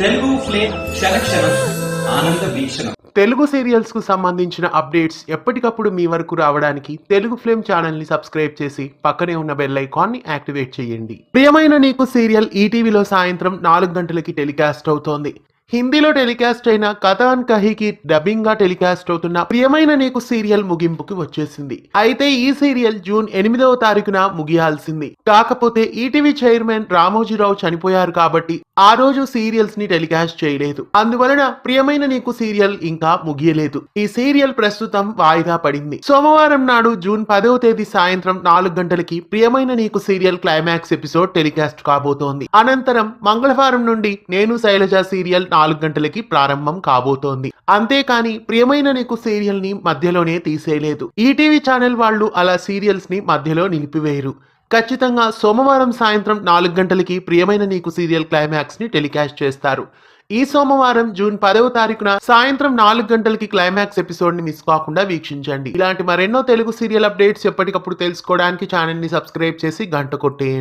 Telugu flame క్షణక్షణం ఆనంద వీక్షణం. Telugu serials కు సంబంధించిన అప్డేట్స్ ఎప్పటికప్పుడు మీ వరకు రావడానికి తెలుగు ఫ్లేమ్ ఛానల్ ని సబ్స్క్రైబ్ చేసి పక్కనే ఉన్న బెల్ ఐకాన్ ని యాక్టివేట్ చేయండి. ప్రియమైన నీకు సీరియల్ ఈటీవీలో సాయంత్రం 4 గంటలకి టెలికాస్ట్ అవుతోంది. హిందీలో టెలికాస్ట్ అయిన కథాన్ కహీకి డబ్బింగ్ గా టెలికాస్ట్ అవుతున్న ప్రియమైన నీకు సీరియల్ ముగింపుకి వచ్చేసింది. అయితే ఈ సీరియల్ జూన్ 8వ తారీఖున ముగియాల్సింది. కాకపోతే ఈటీవీ చైర్మన్ రామోజీరావు చనిపోయారు కాబట్టి ఆ రోజు సీరియల్స్ ని టెలికాస్ట్ చేయలేదు. అందువలన ప్రియమైన నీకు సీరియల్ ఇంకా ముగియలేదు. ఈ సీరియల్ ప్రస్తుతం వాయిదా పడింది. సోమవారం నాడు జూన్ 10వ తేదీ సాయంత్రం 4 గంటలకి ప్రియమైన నీకు సీరియల్ క్లైమాక్స్ ఎపిసోడ్ టెలికాస్ట్ కాబోతోంది. అనంతరం మంగళవారం నుండి నేను శైలజ సీరియల్ 4 గంటలకి ప్రారంభం కాబోతోంది. అంతేకాని ప్రియమైన నీకు సీరియల్ ని మధ్యలోనే తీసేయలేదు. ఈటీవీ ఛానల్ వాళ్ళు అలా సీరియల్స్ ని మధ్యలో నిలిపివేయరు. ఖచ్చితంగా సోమవారం సాయంత్రం 4 గంటలకి ప్రియమైన నీకు సీరియల్ క్లైమాక్స్ ని టెలికాస్ట్ చేస్తారు. ఈ సోమవారం జూన్ 10వ తారీఖున సాయంత్రం 4 గంటలకి క్లైమాక్స్ ఎపిసోడ్ ని మిస్ కాకుండా వీక్షించండి. ఇలాంటి మరెన్నో తెలుగు సీరియల్ అప్డేట్స్ ఎప్పటికప్పుడు తెలుసుకోవడానికి ఛానల్ ని సబ్స్క్రైబ్ చేసి గంట కొట్టేయండి.